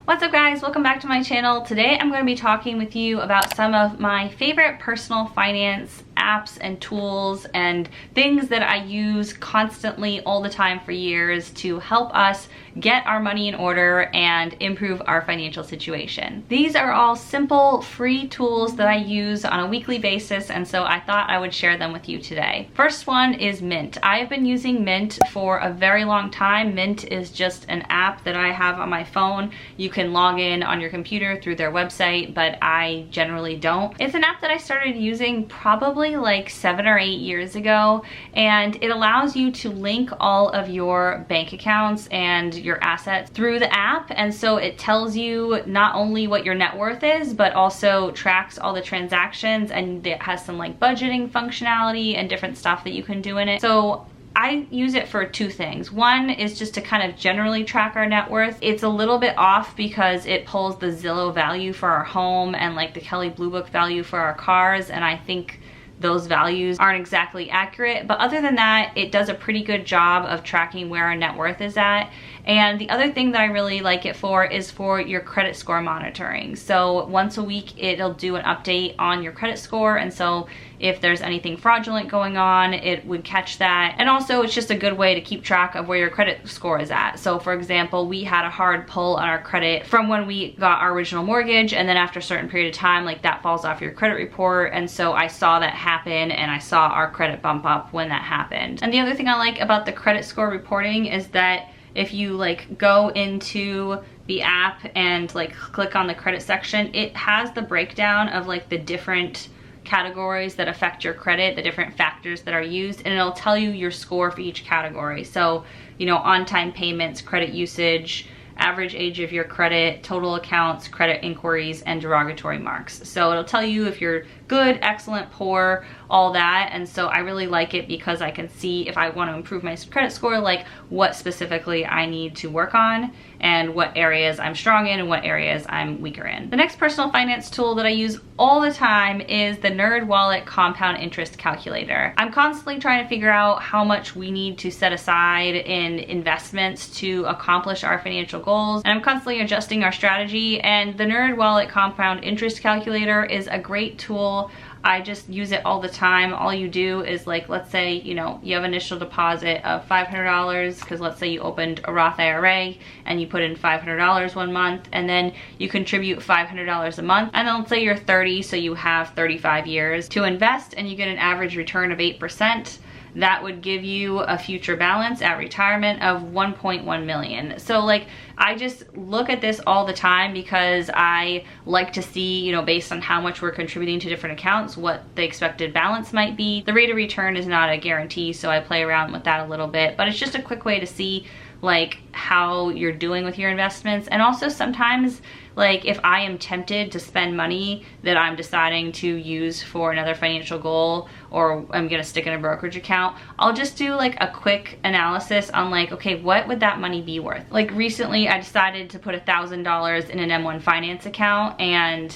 What's up guys, welcome back to my channel. Today I'm going to be talking with you about some of my favorite personal finance apps and tools and things that I use constantly all the time for years to help us get our money in order and improve our financial situation. These are all simple, free tools that I use on a weekly basis, and so I thought I would share them with you today. First one is Mint. I have been using Mint for a very long time. Mint is just an app that I have on my phone. You can log in on your computer through their website, but I generally don't. It's an app that I started using probably like 7 or 8 years ago, and it allows you to link all of your bank accounts and your assets through the app. And so it tells you not only what your net worth is, but also tracks all the transactions, and it has some like budgeting functionality and different stuff that you can do in it. So I use it for two things. One is just to kind of generally track our net worth. It's a little bit off because it pulls the Zillow value for our home and like the Kelley Blue Book value for our cars, and I think those values aren't exactly accurate. But other than that, it does a pretty good job of tracking where our net worth is at. And the other thing that I really like it for is for your credit score monitoring. So once a week, it'll do an update on your credit score. And so if there's anything fraudulent going on, it would catch that. And also it's just a good way to keep track of where your credit score is at. So for example, we had a hard pull on our credit from when we got our original mortgage, and then after a certain period of time, like that falls off your credit report. And so I saw that happen, and I saw our credit bump up when that happened. And the other thing I like about the credit score reporting is that if you like go into the app and like click on the credit section, it has the breakdown of like the different categories that affect your credit, the different factors that are used, and it'll tell you your score for each category. So, you know, on-time payments, credit usage, average age of your credit, total accounts, credit inquiries, and derogatory marks. So it'll tell you if you're good, excellent, poor, all that. And so I really like it because I can see if I want to improve my credit score, like what specifically I need to work on and what areas I'm strong in and what areas I'm weaker in. The next personal finance tool that I use all the time is the NerdWallet Compound Interest Calculator. I'm constantly trying to figure out how much we need to set aside in investments to accomplish our financial goals, and I'm constantly adjusting our strategy, and the NerdWallet Compound Interest Calculator is a great tool. I just use it all the time. All you do is like, let's say, you know, you have initial deposit of $500 because let's say you opened a Roth IRA and you put in $500 one month, and then you contribute $500 a month, and then let's say you're 30, so you have 35 years to invest and you get an average return of 8%. That would give you a future balance at retirement of 1.1 million. So like, I just look at this all the time because I like to see, you know, based on how much we're contributing to different accounts, what the expected balance might be. The rate of return is not a guarantee, so I play around with that a little bit, but it's just a quick way to see like how you're doing with your investments. And also sometimes, like if I am tempted to spend money that I'm deciding to use for another financial goal, or I'm gonna stick in a brokerage account, I'll just do like a quick analysis on like, okay, what would that money be worth? Like recently I decided to put $1,000 in an M1 Finance account, and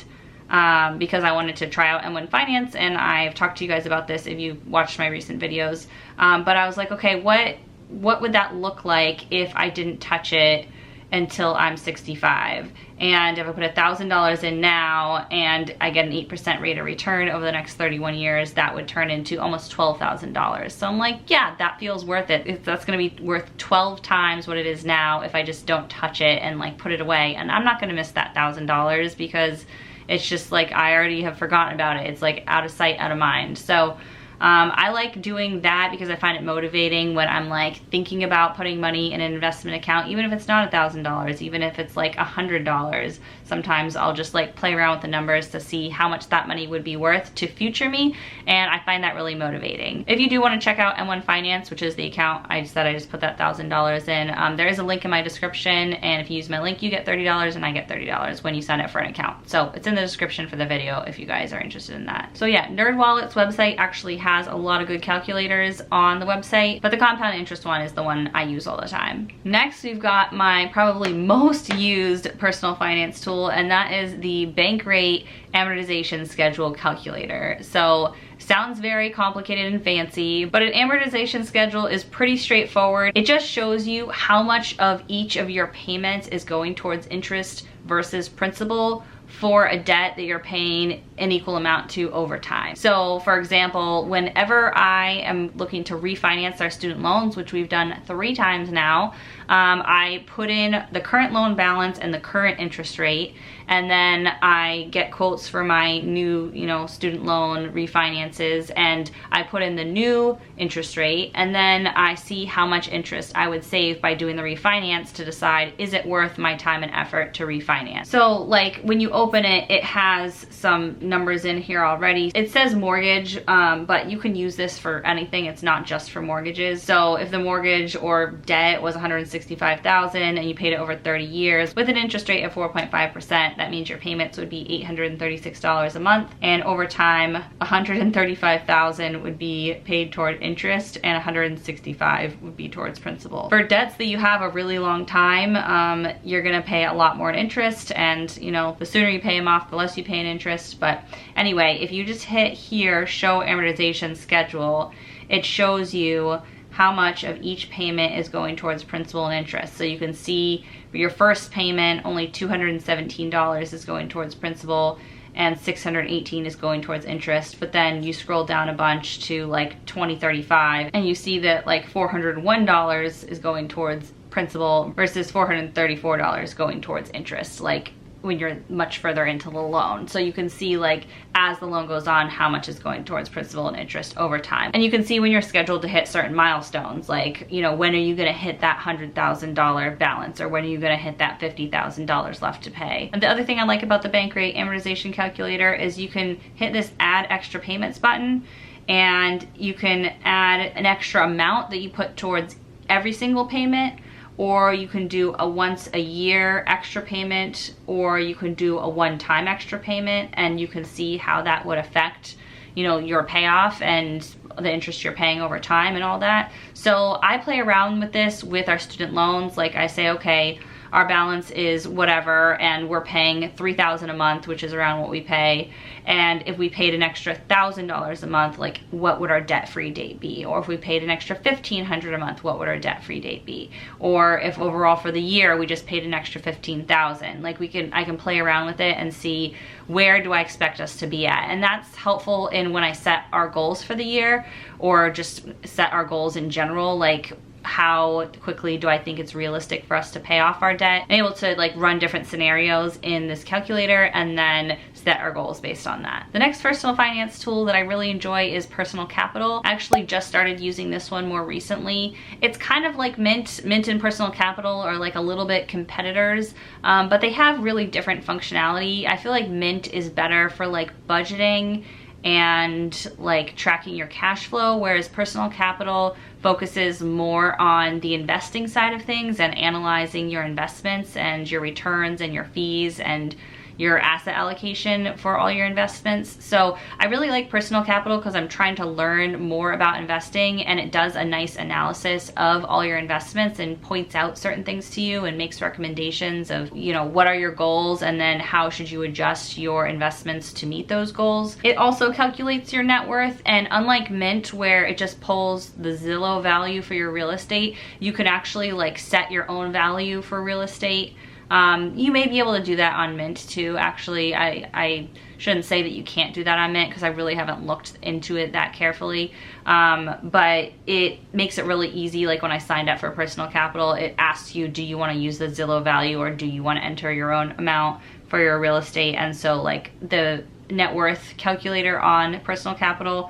because I wanted to try out M1 Finance, and I've talked to you guys about this if you watched my recent videos, but I was like, okay, what would that look like if I didn't touch it until I'm 65? And if I put $1,000 in now and I get an 8% rate of return over the next 31 years, that would turn into almost $12,000. So I'm like, yeah, that feels worth it. That's gonna be worth 12 times what it is now if I just don't touch it and like put it away. And I'm not gonna miss that $1,000 because it's just like, I already have forgotten about it. It's like out of sight, out of mind. So I like doing that because I find it motivating when I'm like thinking about putting money in an investment account, even if it's not $1,000, even if it's like $100. Sometimes I'll just like play around with the numbers to see how much that money would be worth to future me, and I find that really motivating. If you do want to check out M1 Finance, which is the account I said I just put that $1,000 in, there is a link in my description, and if you use my link, you get $30 and I get $30 when you sign up for an account. So it's in the description for the video if you guys are interested in that. So yeah, NerdWallet's website actually has has a lot of good calculators on the website, but the compound interest one is the one I use all the time. Next, we've got my probably most used personal finance tool, and that is the Bankrate amortization schedule calculator. So sounds very complicated and fancy, but an amortization schedule is pretty straightforward. It just shows you how much of each of your payments is going towards interest versus principal for a debt that you're paying an equal amount to over time. So for example, whenever I am looking to refinance our student loans, which we've done 3 times now, I put in the current loan balance and the current interest rate, and then I get quotes for my new, student loan refinances, and I put in the new interest rate, and then I see how much interest I would save by doing the refinance to decide, is it worth my time and effort to refinance? So like when you open it, it has some numbers in here already. It says mortgage, but you can use this for anything. It's not just for mortgages. So if the mortgage or debt was $165,000 and you paid it over 30 years with an interest rate of 4.5%, that means your payments would be $836 a month, and over time $135,000 would be paid toward interest and $165,000 would be towards principal. For debts that you have a really long time, you're gonna pay a lot more in interest, and the sooner you pay them off, the less you pay in interest. But anyway, if you just hit here, show amortization schedule, it shows you how much of each payment is going towards principal and interest. So you can see for your first payment, only $217 is going towards principal and $618 is going towards interest. But then you scroll down a bunch to like 2035 and you see that like $401 is going towards principal versus $434 going towards interest, like when you're much further into the loan. So you can see like as the loan goes on how much is going towards principal and interest over time. And you can see when you're scheduled to hit certain milestones, like when are you gonna hit that $100,000 balance, or when are you gonna hit that $50,000 left to pay. And the other thing I like about the Bankrate amortization calculator is you can hit this add extra payments button, and you can add an extra amount that you put towards every single payment, or you can do a once a year extra payment, or you can do a one-time extra payment, and you can see how that would affect your payoff and the interest you're paying over time and all that. So I play around with this with our student loans. Like I say, okay, our balance is whatever, and we're paying $3,000 a month, which is around what we pay. And if we paid an extra $1,000 a month, like what would our debt-free date be? Or if we paid an extra $1,500 a month, what would our debt-free date be? Or if overall for the year we just paid an extra $15,000, like I can play around with it and see where do I expect us to be at. And that's helpful in when I set our goals for the year, or just set our goals in general, like how quickly do I think it's realistic for us to pay off our debt. I'm able to like run different scenarios in this calculator and then set our goals based on that. The next personal finance tool that I really enjoy is Personal Capital. I actually just started using this one more recently. It's kind of like Mint. Mint and Personal Capital are like a little bit competitors, but they have really different functionality. I feel like Mint is better for like budgeting and like tracking your cash flow, whereas Personal Capital focuses more on the investing side of things and analyzing your investments and your returns and your fees and your asset allocation for all your investments. So I really like Personal Capital because I'm trying to learn more about investing, and it does a nice analysis of all your investments and points out certain things to you and makes recommendations of, what are your goals and then how should you adjust your investments to meet those goals. It also calculates your net worth, and unlike Mint where it just pulls the Zillow value for your real estate, you can actually like set your own value for real estate. You may be able to do that on Mint too. Actually, I shouldn't say that you can't do that on Mint because I really haven't looked into it that carefully. But it makes it really easy. Like when I signed up for Personal Capital, it asks you, do you want to use the Zillow value or do you want to enter your own amount for your real estate? And so like the net worth calculator on Personal Capital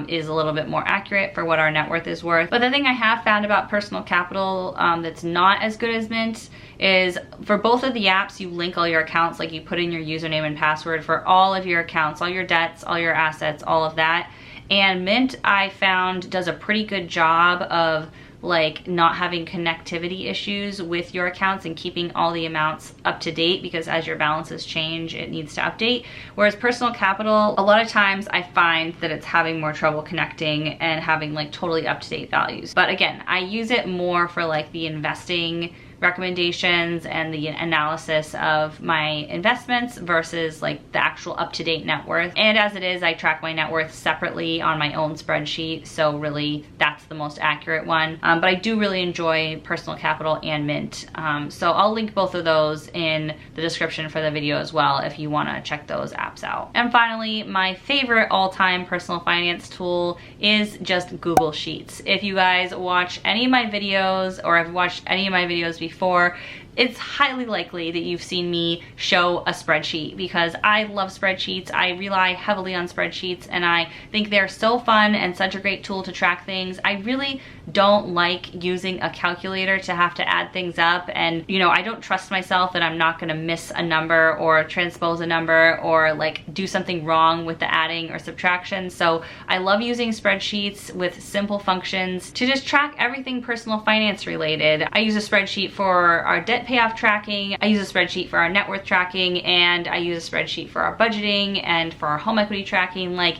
is a little bit more accurate for what our net worth is worth. But the thing I have found about Personal Capital that's not as good as Mint is for both of the apps, you link all your accounts, like you put in your username and password for all of your accounts, all your debts, all your assets, all of that. And Mint, I found, does a pretty good job of like not having connectivity issues with your accounts and keeping all the amounts up to date, because as your balances change, it needs to update. Whereas Personal Capital, a lot of times I find that it's having more trouble connecting and having like totally up-to-date values. But again, I use it more for like the investing recommendations and the analysis of my investments versus like the actual up-to-date net worth. And as it is, I track my net worth separately on my own spreadsheet, so really that's the most accurate one. But I do really enjoy Personal Capital and Mint, so I'll link both of those in the description for the video as well if you want to check those apps out. And finally, my favorite all-time personal finance tool is just Google Sheets. If you guys watch any of my videos or have watched any of my videos before, it's highly likely that you've seen me show a spreadsheet, because I love spreadsheets. I rely heavily on spreadsheets and I think they're so fun and such a great tool to track things. I really don't like using a calculator to have to add things up, and you know, I don't trust myself that I'm not gonna miss a number or transpose a number or like do something wrong with the adding or subtraction. So I love using spreadsheets with simple functions to just track everything personal finance related. I use a spreadsheet for our debt payoff tracking, I use a spreadsheet for our net worth tracking, and I use a spreadsheet for our budgeting and for our home equity tracking. Like,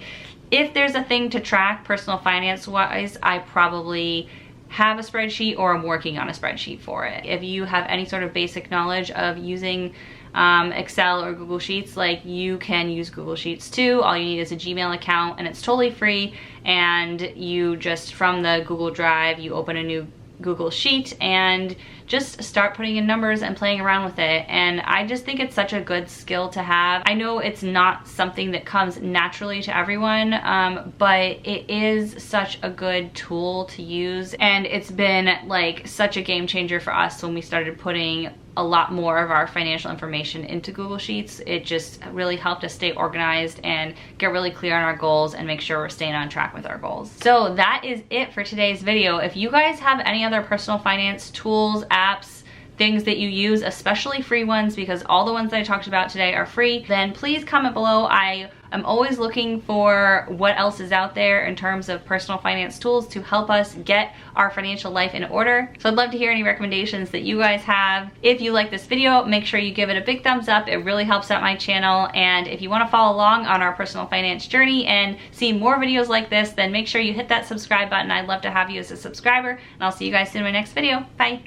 if there's a thing to track personal finance wise, I probably have a spreadsheet or I'm working on a spreadsheet for it. If you have any sort of basic knowledge of using Excel or Google Sheets, like, you can use Google Sheets too. All you need is a Gmail account and it's totally free, and you just, from the Google Drive, you open a new Google Sheet and just start putting in numbers and playing around with it. And I just think it's such a good skill to have. I know it's not something that comes naturally to everyone, but it is such a good tool to use, and it's been like such a game changer for us when we started putting a lot more of our financial information into Google Sheets. It just really helped us stay organized and get really clear on our goals and make sure we're staying on track with our goals. So that is it for today's video. If you guys have any other personal finance tools, apps, things that you use, especially free ones, because all the ones that I talked about today are free, then please comment below. I am always looking for what else is out there in terms of personal finance tools to help us get our financial life in order. So I'd love to hear any recommendations that you guys have. If you like this video, make sure you give it a big thumbs up. It really helps out my channel. And if you want to follow along on our personal finance journey and see more videos like this, then make sure you hit that subscribe button. I'd love to have you as a subscriber, and I'll see you guys soon in my next video. Bye.